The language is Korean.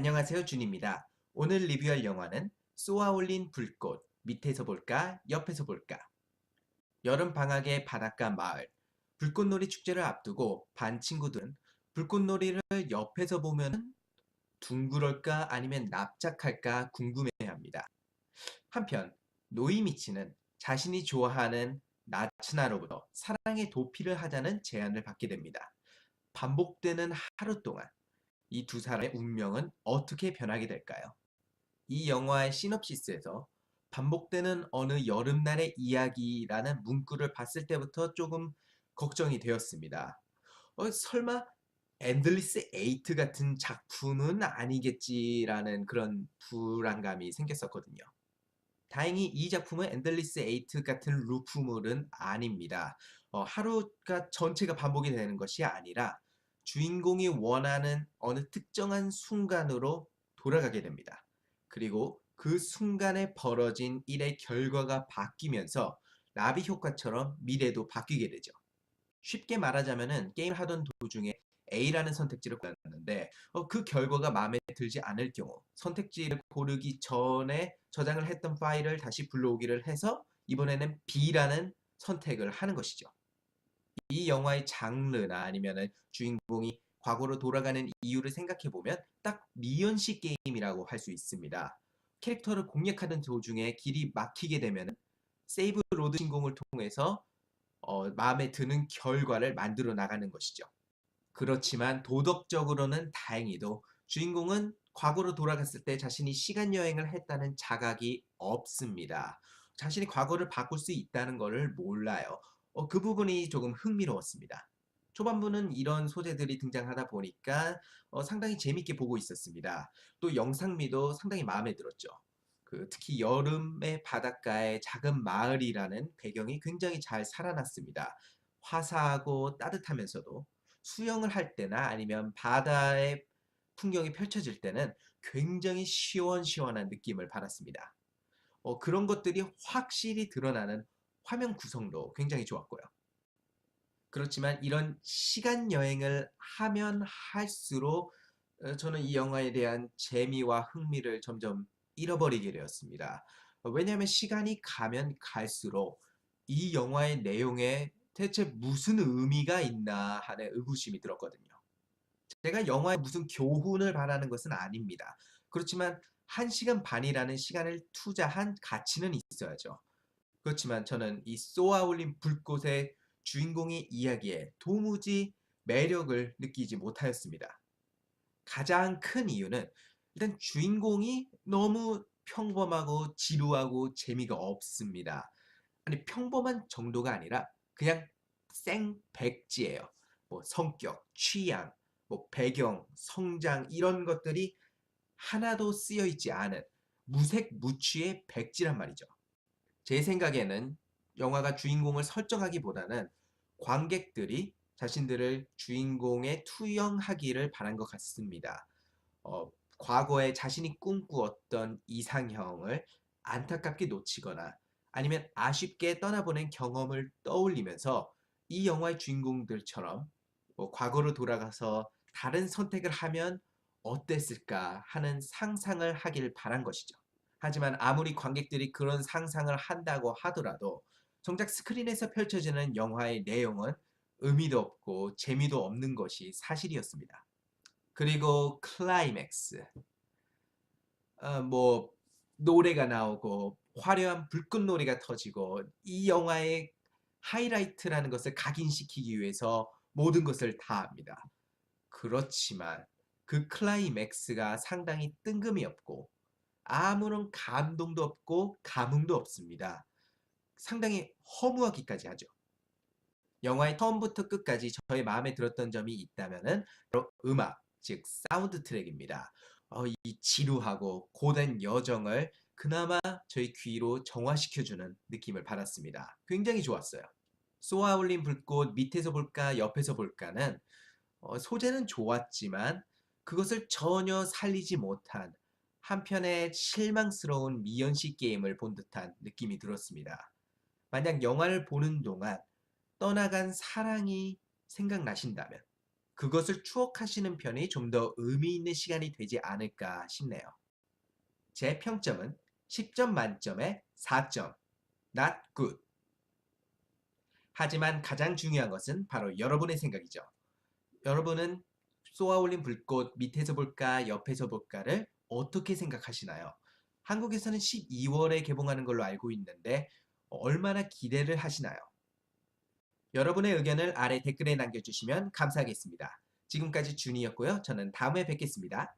안녕하세요, 준입니다. 오늘 리뷰할 영화는 쏘아올린 불꽃, 밑에서 볼까, 옆에서 볼까. 여름 방학의 바닷가 마을, 불꽃놀이 축제를 앞두고 반 친구들은 불꽃놀이를 옆에서 보면 둥그럴까 아니면 납작할까 궁금해합니다. 한편 노이미치는 자신이 좋아하는 나츠나로부터 사랑의 도피를 하자는 제안을 받게 됩니다. 반복되는 하루 동안 이 두 사람의 운명은 어떻게 변하게 될까요? 이 영화의 시놉시스에서 반복되는 어느 여름날의 이야기라는 문구를 봤을 때부터 조금 걱정이 되었습니다. 설마 엔들리스 에이트 같은 작품은 아니겠지라는 그런 불안감이 생겼었거든요. 다행히 이 작품은 엔들리스 에이트 같은 루프물은 아닙니다. 하루가 전체가 반복이 되는 것이 아니라 주인공이 원하는 어느 특정한 순간으로 돌아가게 됩니다. 그리고 그 순간에 벌어진 일의 결과가 바뀌면서 나비 효과처럼 미래도 바뀌게 되죠. 쉽게 말하자면은 게임을 하던 도중에 A라는 선택지를 골랐는데 그 결과가 마음에 들지 않을 경우 선택지를 고르기 전에 저장을 했던 파일을 다시 불러오기를 해서 이번에는 B라는 선택을 하는 것이죠. 이 영화의 장르나 아니면은 주인공이 과거로 돌아가는 이유를 생각해 보면 딱 미연시 게임이라고 할 수 있습니다. 캐릭터를 공략하는 도중에 길이 막히게 되면 세이브 로드 신공을 통해서 마음에 드는 결과를 만들어 나가는 것이죠. 그렇지만 도덕적으로는 다행히도 주인공은 과거로 돌아갔을 때 자신이 시간 여행을 했다는 자각이 없습니다. 자신이 과거를 바꿀 수 있다는 것을 몰라요. 그 부분이 조금 흥미로웠습니다. 초반부는 이런 소재들이 등장하다 보니까 상당히 재밌게 보고 있었습니다. 또 영상미도 상당히 마음에 들었죠. 특히 여름의 바닷가의 작은 마을이라는 배경이 굉장히 잘 살아났습니다. 화사하고 따뜻하면서도 수영을 할 때나 아니면 바다의 풍경이 펼쳐질 때는 굉장히 시원시원한 느낌을 받았습니다. 그런 것들이 확실히 드러나는 화면 구성도 굉장히 좋았고요. 그렇지만 이런 시간 여행을 하면 할수록 저는 이 영화에 대한 재미와 흥미를 점점 잃어버리게 되었습니다. 왜냐하면 시간이 가면 갈수록 이 영화의 내용에 대체 무슨 의미가 있나 하는 의구심이 들었거든요. 제가 영화에 무슨 교훈을 바라는 것은 아닙니다. 그렇지만 1시간 반이라는 시간을 투자한 가치는 있어야죠. 그렇지만 저는 이 쏘아올린 불꽃의 주인공의 이야기에 도무지 매력을 느끼지 못하였습니다. 가장 큰 이유는 일단 주인공이 너무 평범하고 지루하고 재미가 없습니다. 아니 평범한 정도가 아니라 그냥 생백지예요. 뭐 성격, 취향, 뭐 배경, 성장 이런 것들이 하나도 쓰여 있지 않은 무색무취의 백지란 말이죠. 제 생각에는 영화가 주인공을 설정하기보다는 관객들이 자신들을 주인공에 투영하기를 바란 것 같습니다. 과거에 자신이 꿈꾸었던 이상형을 안타깝게 놓치거나 아니면 아쉽게 떠나보낸 경험을 떠올리면서 이 영화의 주인공들처럼 과거로 돌아가서 다른 선택을 하면 어땠을까 하는 상상을 하길 바란 것이죠. 하지만 아무리 관객들이 그런 상상을 한다고 하더라도 정작 스크린에서 펼쳐지는 영화의 내용은 의미도 없고 재미도 없는 것이 사실이었습니다. 그리고 클라이맥스. 뭐 노래가 나오고 화려한 불꽃놀이가 터지고 이 영화의 하이라이트라는 것을 각인시키기 위해서 모든 것을 다합니다. 그렇지만 그 클라이맥스가 상당히 뜬금이 없고 아무런 감동도 없고 감흥도 없습니다. 상당히 허무하기까지 하죠. 영화의 처음부터 끝까지 저의 마음에 들었던 점이 있다면은 바로 음악, 즉 사운드 트랙입니다. 이 지루하고 고된 여정을 그나마 저희 귀로 정화시켜주는 느낌을 받았습니다. 굉장히 좋았어요. 쏘아올린 불꽃 밑에서 볼까 옆에서 볼까는 소재는 좋았지만 그것을 전혀 살리지 못한 한편의 실망스러운 미연시 게임을 본 듯한 느낌이 들었습니다. 만약 영화를 보는 동안 떠나간 사랑이 생각나신다면 그것을 추억하시는 편이 좀 더 의미 있는 시간이 되지 않을까 싶네요. 제 평점은 10점 만점에 4점. Not good. 하지만 가장 중요한 것은 바로 여러분의 생각이죠. 여러분은 쏘아올린 불꽃 밑에서 볼까 옆에서 볼까를 어떻게 생각하시나요? 한국에서는 12월에 개봉하는 걸로 알고 있는데 얼마나 기대를 하시나요? 여러분의 의견을 아래 댓글에 남겨주시면 감사하겠습니다. 지금까지 준이었고요. 저는 다음에 뵙겠습니다.